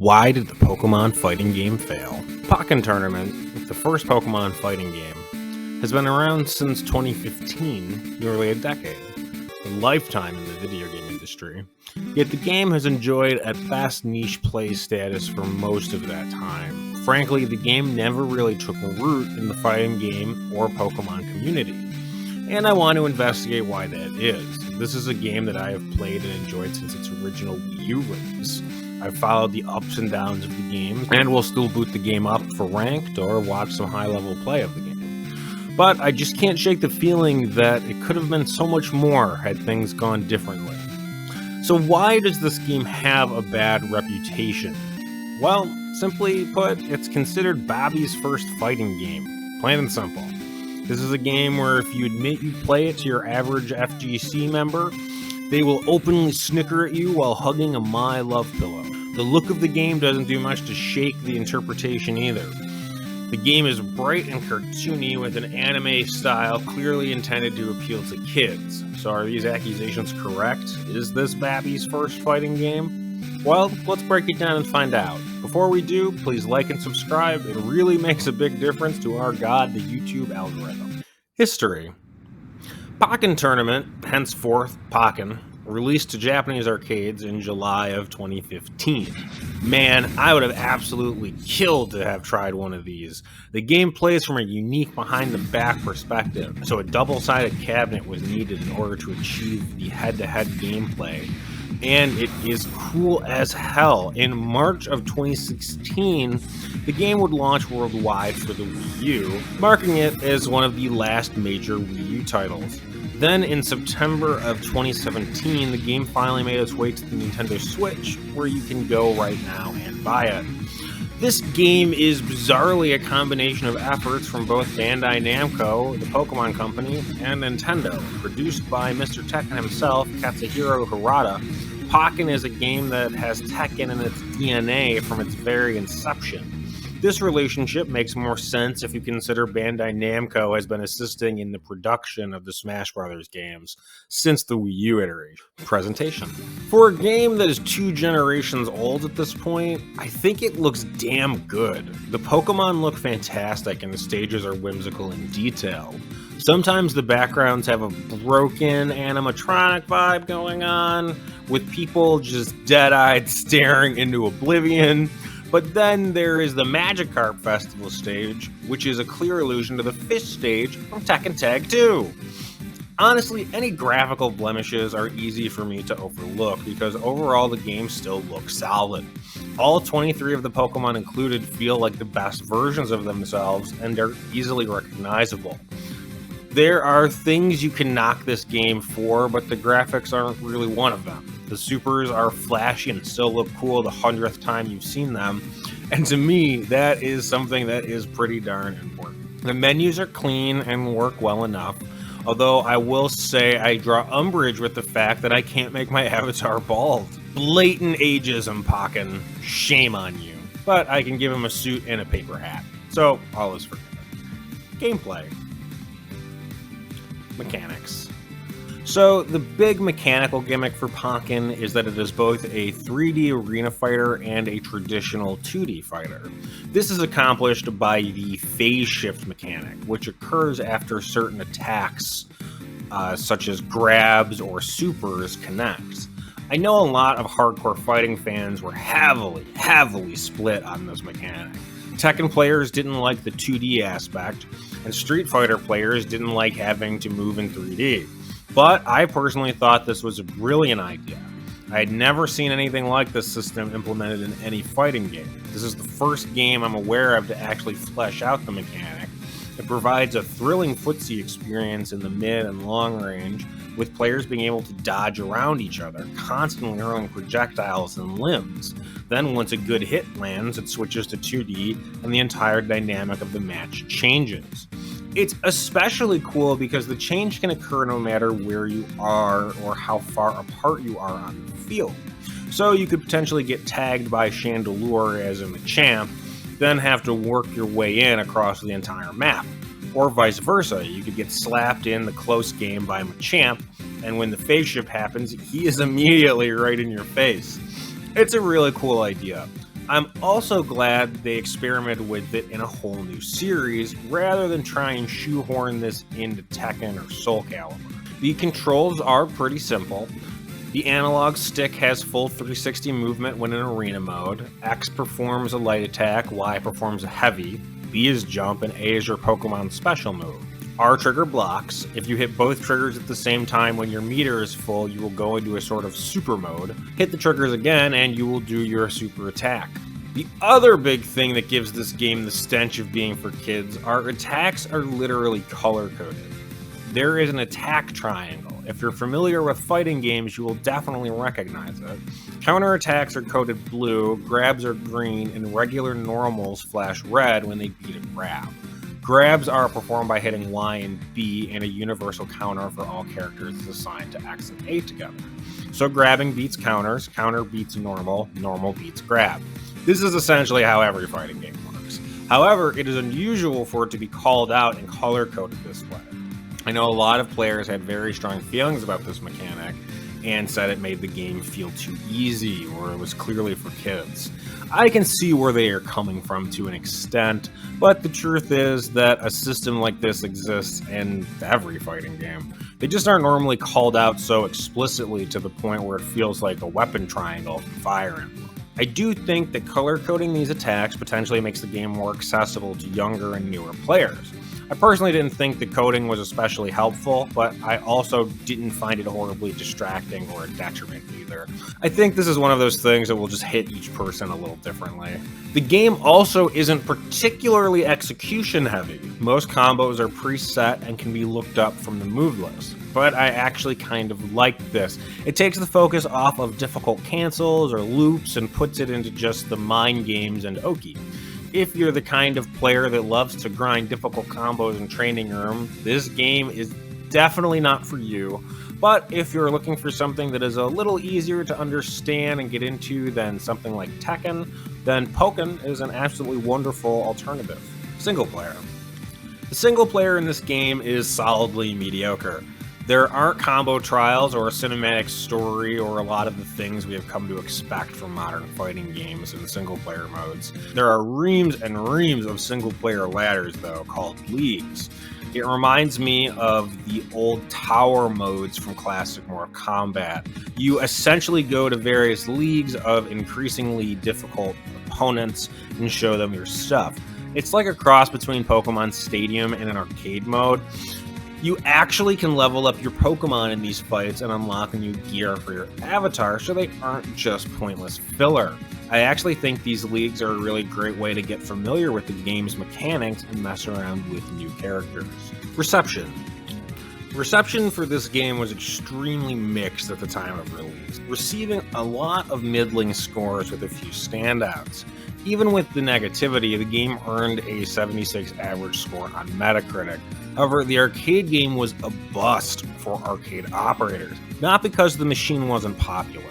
Why did the Pokemon fighting game fail? Pokken Tournament, the first Pokemon fighting game, has been around since 2015, nearly a decade, a lifetime in the video game industry. Yet the game has enjoyed at best niche play status for most of that time. Frankly, the game never really took root in the fighting game or Pokemon community. And I want to investigate why that is. This is a game that I have played and enjoyed since its original Wii U release. I've followed the ups and downs of the game, and will still boot the game up for ranked or watch some high-level play of the game. But I just can't shake the feeling that it could have been so much more had things gone differently. So why does this game have a bad reputation? Well, simply put, it's considered Bobby's first fighting game. Plain and simple. This is a game where if you admit you play it to your average FGC member, they will openly snicker at you while hugging a My Love pillow. The look of the game doesn't do much to shake the interpretation either. The game is bright and cartoony with an anime style clearly intended to appeal to kids. So are these accusations correct? Is this Babby's first fighting game? Well, let's break it down and find out. Before we do, please like and subscribe. It really makes a big difference to our god, the YouTube algorithm. History. Pokken Tournament, henceforth Pokken, released to Japanese arcades in July of 2015. Man, I would have absolutely killed to have tried one of these. The game plays from a unique behind-the-back perspective, so a double-sided cabinet was needed in order to achieve the head-to-head gameplay. And it is cool as hell. In March of 2016, the game would launch worldwide for the Wii U, marking it as one of the last major Wii U titles. Then in September of 2017, the game finally made its way to the Nintendo Switch, where you can go right now and buy it. This game is bizarrely a combination of efforts from both Bandai Namco, the Pokemon Company, and Nintendo. Produced by Mr. Tekken himself, Katsuhiro Harada, Pokken is a game that has Tekken in its DNA from its very inception. This relationship makes more sense if you consider Bandai Namco has been assisting in the production of the Smash Bros. Games since the Wii U iteration. Presentation. For a game that is 2 generations old at this point, I think it looks damn good. The Pokemon look fantastic and the stages are whimsical in detail. Sometimes the backgrounds have a broken animatronic vibe going on, with people just dead-eyed staring into oblivion. But then there is the Magikarp Festival stage, which is a clear allusion to the Fish stage from Tekken Tag 2. Honestly, any graphical blemishes are easy for me to overlook because overall the game still looks solid. All 23 of the Pokemon included feel like the best versions of themselves and are easily recognizable. There are things you can knock this game for, but the graphics aren't really one of them. The supers are flashy and still look cool the 100th time you've seen them, and to me, that is something that is pretty darn important. The menus are clean and work well enough, although I will say I draw umbrage with the fact that I can't make my avatar bald. Blatant ageism, Pokken. Shame on you. But I can give him a suit and a paper hat, so all is forgiven. Gameplay. Mechanics. So the big mechanical gimmick for Pokken is that it is both a 3D arena fighter and a traditional 2D fighter. This is accomplished by the phase shift mechanic, which occurs after certain attacks, such as grabs or supers, connect. I know a lot of hardcore fighting fans were heavily split on this mechanic. Tekken players didn't like the 2D aspect, and Street Fighter players didn't like having to move in 3D. But I personally thought this was a brilliant idea. I had never seen anything like this system implemented in any fighting game. This is the first game I'm aware of to actually flesh out the mechanic. It provides a thrilling footsie experience in the mid and long range, with players being able to dodge around each other, constantly hurling projectiles and limbs. Then once a good hit lands, it switches to 2D, and the entire dynamic of the match changes. It's especially cool because the change can occur no matter where you are or how far apart you are on the field. So you could potentially get tagged by Chandelure as a Machamp, then have to work your way in across the entire map. Or vice versa, you could get slapped in the close game by Machamp, and when the phase shift happens, he is immediately right in your face. It's a really cool idea. I'm also glad they experimented with it in a whole new series, rather than try and shoehorn this into Tekken or Soul Calibur. The controls are pretty simple. The analog stick has full 360 movement when in arena mode. X performs a light attack, Y performs a heavy, B is jump, and A is your Pokemon special move. R trigger blocks. If you hit both triggers at the same time when your meter is full, you will go into a sort of super mode. Hit the triggers again and you will do your super attack. The other big thing that gives this game the stench of being for kids are attacks are literally color-coded. There is an attack triangle. If you're familiar with fighting games, you will definitely recognize it. Counterattacks are coded blue, grabs are green, and regular normals flash red when they beat a grab. Grabs are performed by hitting Y and B, and a universal counter for all characters is assigned to X and A together. So grabbing beats counters, counter beats normal, normal beats grab. This is essentially how every fighting game works. However, it is unusual for it to be called out and color-coded this way. I know a lot of players had very strong feelings about this mechanic and said it made the game feel too easy or it was clearly for kids. I can see where they are coming from to an extent, but the truth is that a system like this exists in every fighting game. They just aren't normally called out so explicitly to the point where it feels like a weapon triangle from Fire Emblem. I do think that color coding these attacks potentially makes the game more accessible to younger and newer players. I personally didn't think the coding was especially helpful, but I also didn't find it horribly distracting or a detriment either. I think this is one of those things that will just hit each person a little differently. The game also isn't particularly execution heavy. Most combos are preset and can be looked up from the move list, but I actually kind of like this. It takes the focus off of difficult cancels or loops and puts it into just the mind games and Oki. If you're the kind of player that loves to grind difficult combos in training room, this game is definitely not for you. But if you're looking for something that is a little easier to understand and get into than something like Tekken, then Pokken is an absolutely wonderful alternative. Single player. The single player in this game is solidly mediocre. There aren't combo trials or a cinematic story or a lot of the things we have come to expect from modern fighting games in single-player modes. There are reams and reams of single-player ladders, though, called leagues. It reminds me of the old tower modes from classic Mortal Kombat. You essentially go to various leagues of increasingly difficult opponents and show them your stuff. It's like a cross between Pokemon Stadium and an arcade mode. You actually can level up your Pokemon in these fights and unlock new gear for your avatar, so they aren't just pointless filler. I actually think these leagues are a really great way to get familiar with the game's mechanics and mess around with new characters. Reception. Reception for this game was extremely mixed at the time of release, receiving a lot of middling scores with a few standouts. Even with the negativity, the game earned a 76 average score on Metacritic. However, the arcade game was a bust for arcade operators, not because the machine wasn't popular,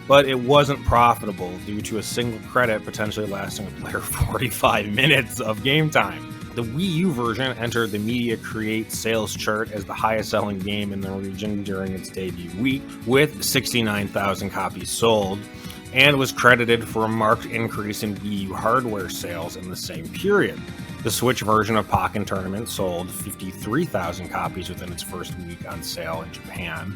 but it wasn't profitable due to a single credit potentially lasting a player 45 minutes of game time. The Wii U version entered the Media Create sales chart as the highest selling game in the region during its debut week, with 69,000 copies sold, and was credited for a marked increase in Wii U hardware sales in the same period. The Switch version of Pokken Tournament sold 53,000 copies within its first week on sale in Japan,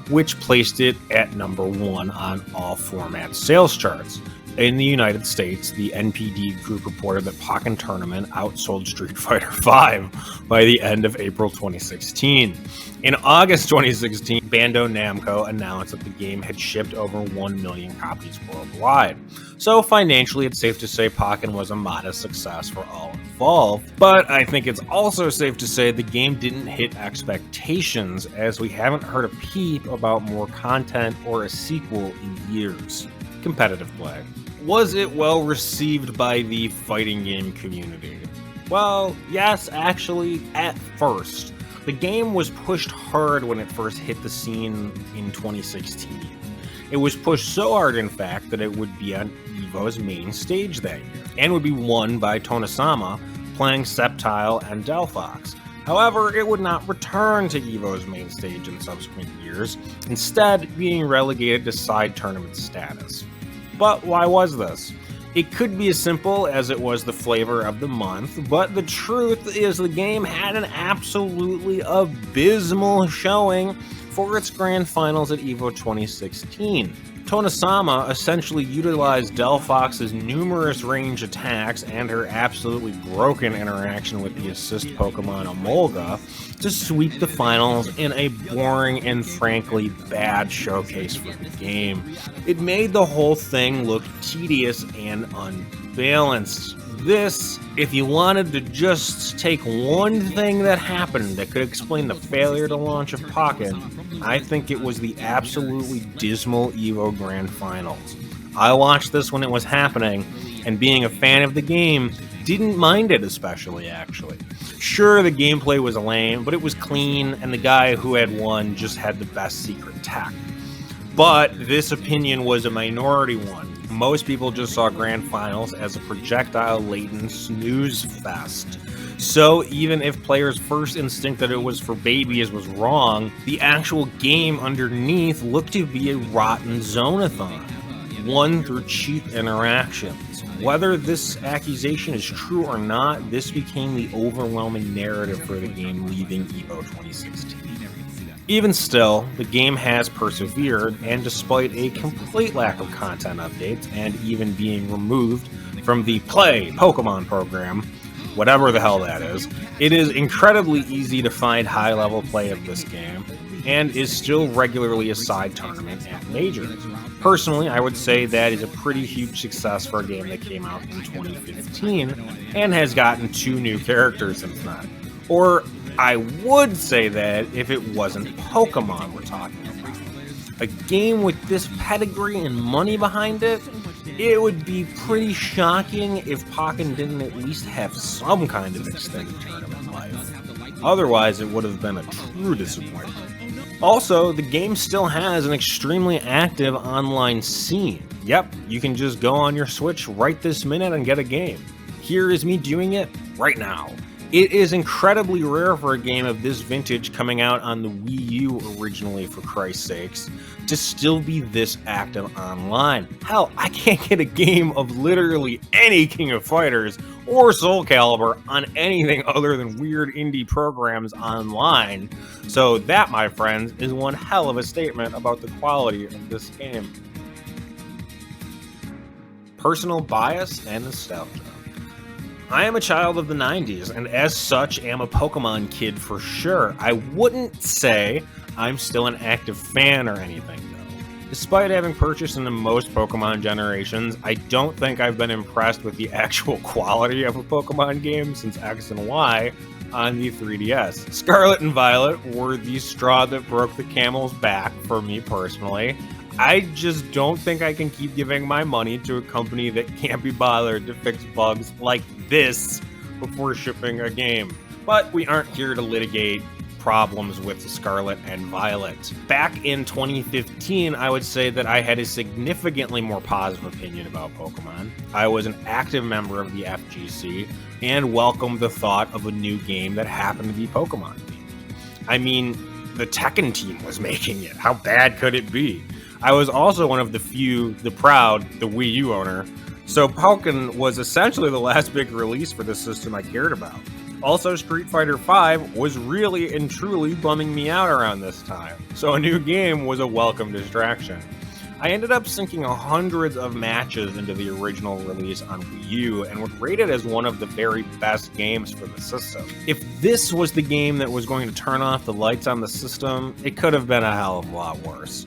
which placed it at #1 on all format sales charts. In the United States, the NPD group reported that Pokken Tournament outsold Street Fighter V by the end of April 2016. In August 2016, Bandai Namco announced that the game had shipped over 1 million copies worldwide. So financially, it's safe to say Pokken was a modest success for all involved. But I think it's also safe to say the game didn't hit expectations, as we haven't heard a peep about more content or a sequel in years. Competitive play. Was it well received by the fighting game community? Well, yes, actually, at first. The game was pushed hard when it first hit the scene in 2016. It was pushed so hard, in fact, that it would be on EVO's main stage that year, and would be won by Tonosama, playing Sceptile and Delphox. However, it would not return to EVO's main stage in subsequent years, instead being relegated to side tournament status. But why was this? It could be as simple as it was the flavor of the month, but the truth is the game had an absolutely abysmal showing for its grand finals at EVO 2016. Tonosama essentially utilized Delphox's numerous range attacks and her absolutely broken interaction with the assist Pokemon Emolga to sweep the finals in a boring and frankly bad showcase for the game. It made the whole thing look tedious and unbalanced. This, if you wanted to just take one thing that happened that could explain the failure to launch of Pokken, I think it was the absolutely dismal EVO Grand Finals. I watched this when it was happening, and being a fan of the game, didn't mind it especially, actually. Sure, the gameplay was lame, but it was clean, and the guy who had won just had the best secret tech. But this opinion was a minority one. Most people just saw Grand Finals as a projectile-laden snooze fest. So even if players' first instinct that it was for babies was wrong, the actual game underneath looked to be a rotten zonathon, won through cheap interactions. Whether this accusation is true or not, this became the overwhelming narrative for the game leaving EVO 2016. Even still, the game has persevered, and despite a complete lack of content updates and even being removed from the Play Pokemon program, whatever the hell that is, it is incredibly easy to find high-level play of this game, and is still regularly a side tournament at majors. Personally, I would say that is a pretty huge success for a game that came out in 2015, and has gotten 2 new characters since then. Or I would say that if it wasn't Pokemon we're talking about. A game with this pedigree and money behind it, it would be pretty shocking if Pokken didn't at least have some kind of extended tournament life. Otherwise, it would have been a true disappointment. Also, the game still has an extremely active online scene. Yep, you can just go on your Switch right this minute and get a game. Here is me doing it right now. It is incredibly rare for a game of this vintage coming out on the Wii U originally, for Christ's sakes, to still be this active online. Hell, I can't get a game of literally any King of Fighters or Soul Calibur on anything other than weird indie programs online. So that, my friends, is one hell of a statement about the quality of this game. Personal bias and nostalgia. I am a child of the 90s, and as such am a Pokemon kid for sure. I wouldn't say I'm still an active fan or anything, though. Despite having purchased into most Pokemon generations, I don't think I've been impressed with the actual quality of a Pokemon game since X and Y on the 3DS. Scarlet and Violet were the straw that broke the camel's back for me personally. I just don't think I can keep giving my money to a company that can't be bothered to fix bugs like this before shipping a game. But we aren't here to litigate problems with Scarlet and Violet. Back in 2015, I would say that I had a significantly more positive opinion about Pokemon. I was an active member of the FGC and welcomed the thought of a new game that happened to be Pokemon themed. I mean, the Tekken team was making it. How bad could it be? I was also one of the few, the proud, the Wii U owner, so Pokken was essentially the last big release for the system I cared about. Also, Street Fighter V was really and truly bumming me out around this time, so a new game was a welcome distraction. I ended up sinking hundreds of matches into the original release on Wii U and would rate it as one of the very best games for the system. If this was the game that was going to turn off the lights on the system, it could have been a hell of a lot worse.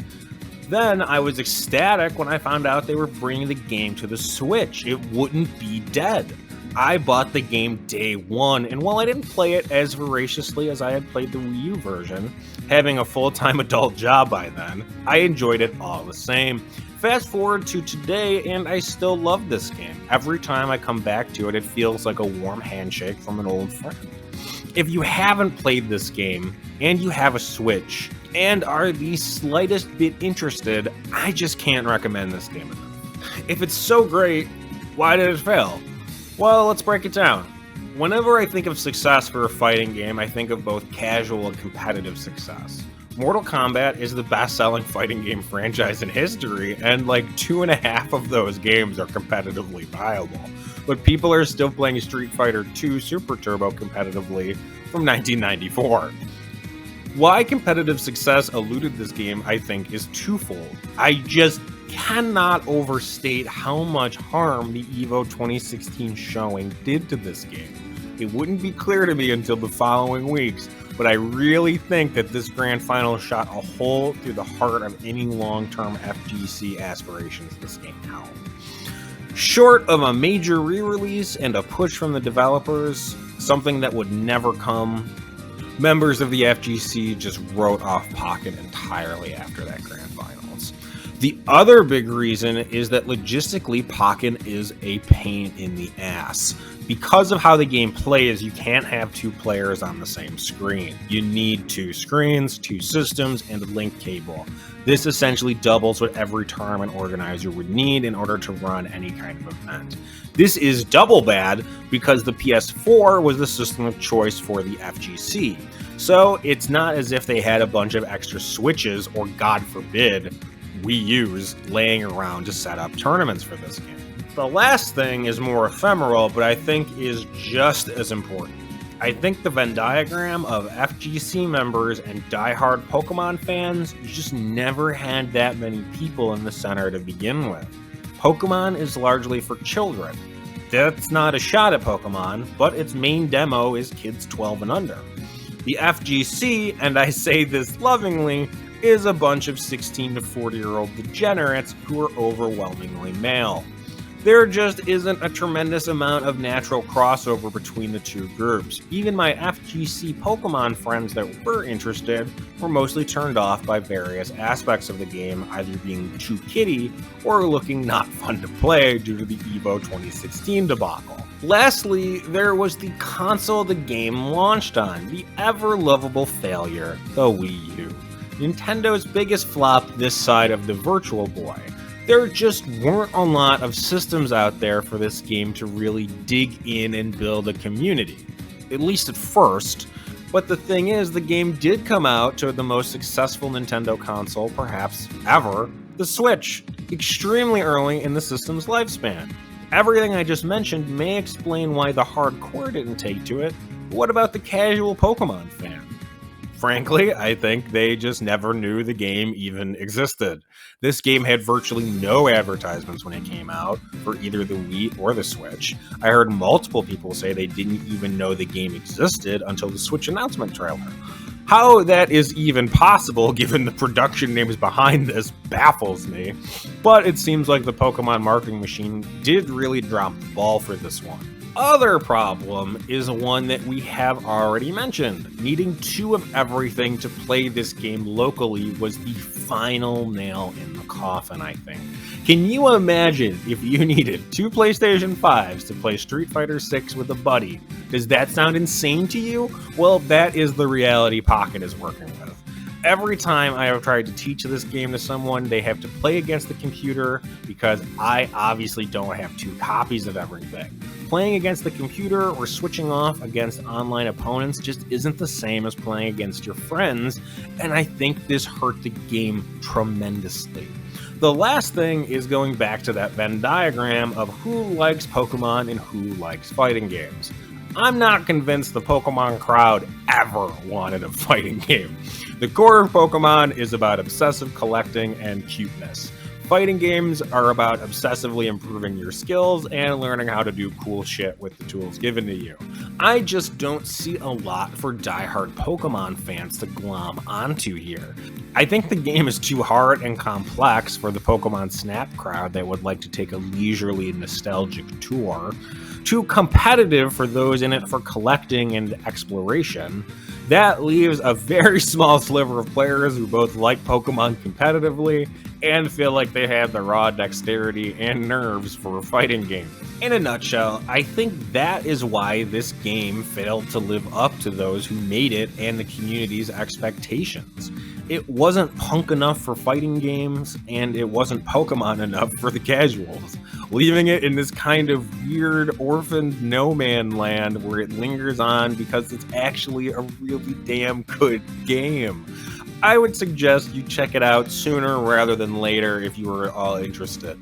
Then I was ecstatic when I found out they were bringing the game to the Switch. It wouldn't be dead. I bought the game day one, and while I didn't play it as voraciously as I had played the Wii U version, having a full-time adult job by then, I enjoyed it all the same. Fast forward to today, and I still love this game. Every time I come back to it, it feels like a warm handshake from an old friend. If you haven't played this game, and you have a Switch, and are the slightest bit interested, I just can't recommend this game enough. If it's so great, why did it fail? Well, let's break it down. Whenever I think of success for a fighting game, I think of both casual and competitive success. Mortal Kombat is the best-selling fighting game franchise in history, and like 2.5 of those games are competitively viable. But people are still playing Street Fighter II Super Turbo competitively from 1994. Why competitive success eluded this game, I think, is twofold. I just cannot overstate how much harm the EVO 2016 showing did to this game. It wouldn't be clear to me until the following weeks, but I really think that this grand final shot a hole through the heart of any long-term FGC aspirations this game held. Short of a major re-release and a push from the developers, something that would never come, members of the FGC just wrote off Pokken entirely after that grand finals. The other big reason is that logistically Pokken is a pain in the ass. Because of how the game plays, you can't have two players on the same screen. You need two screens, two systems, and a link cable. This essentially doubles what every tournament organizer would need in order to run any kind of event. This is double bad because the PS4 was the system of choice for the FGC. So it's not as if they had a bunch of extra switches or, God forbid, Wii U's laying around to set up tournaments for this game. The last thing is more ephemeral, but I think is just as important. I think the Venn diagram of FGC members and diehard Pokemon fans just never had that many people in the center to begin with. Pokemon is largely for children. That's not a shot at Pokemon, but its main demo is kids 12 and under. The FGC, and I say this lovingly, is a bunch of 16 to 40-year-old degenerates who are overwhelmingly male. There just isn't a tremendous amount of natural crossover between the two groups. Even my FGC Pokemon friends that were interested were mostly turned off by various aspects of the game, either being too kiddie or looking not fun to play due to the EVO 2016 debacle. Lastly, there was the console the game launched on, the ever-lovable failure, the Wii U. Nintendo's biggest flop this side of the Virtual Boy. There just weren't a lot of systems out there for this game to really dig in and build a community, at least at first. But the thing is, the game did come out to the most successful Nintendo console perhaps ever, the Switch, extremely early in the system's lifespan. Everything I just mentioned may explain why the hardcore didn't take to it, but what about the casual Pokemon fan? Frankly, I think they just never knew the game even existed. This game had virtually no advertisements when it came out for either the Wii or the Switch. I heard multiple people say they didn't even know the game existed until the Switch announcement trailer. How that is even possible, given the production names behind this, baffles me. But it seems like the Pokemon marketing machine did really drop the ball for this one. Other problem is one that we have already mentioned. Needing two of everything to play this game locally was the final nail in the coffin, I think. Can you imagine if you needed two PlayStation 5s to play Street Fighter 6 with a buddy? Does that sound insane to you? Well, that is the reality Pokken is working with. Every time I have tried to teach this game to someone, they have to play against the computer because I obviously don't have two copies of everything. Playing against the computer or switching off against online opponents just isn't the same as playing against your friends, and I think this hurt the game tremendously. The last thing is going back to that Venn diagram of who likes Pokemon and who likes fighting games. I'm not convinced the Pokemon crowd ever wanted a fighting game. The core of Pokemon is about obsessive collecting and cuteness. Fighting games are about obsessively improving your skills and learning how to do cool shit with the tools given to you. I just don't see a lot for diehard Pokemon fans to glom onto here. I think the game is too hard and complex for the Pokemon Snap crowd that would like to take a leisurely nostalgic tour, too competitive for those in it for collecting and exploration. That leaves a very small sliver of players who both like Pokemon competitively and feel like they have the raw dexterity and nerves for a fighting game. In a nutshell, I think that is why this game failed to live up to those who made it and the community's expectations. It wasn't punk enough for fighting games, and it wasn't Pokemon enough for the casuals, leaving it in this kind of weird orphaned no-man land where it lingers on because it's actually a really damn good game. I would suggest you check it out sooner rather than later if you are all interested.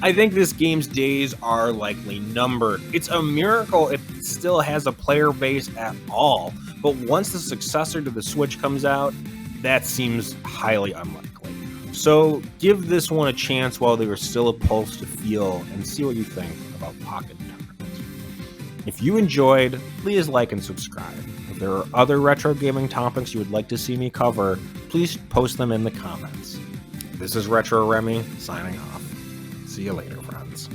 I think this game's days are likely numbered. It's a miracle it still has a player base at all, but once the successor to the Switch comes out, that seems highly unlikely. So give this one a chance while there is still a pulse to feel and see what you think about Pokken Tournament. If you enjoyed, please like and subscribe. If there are other retro gaming topics you would like to see me cover, please post them in the comments. This is Retro Remy, signing off. See you later, friends.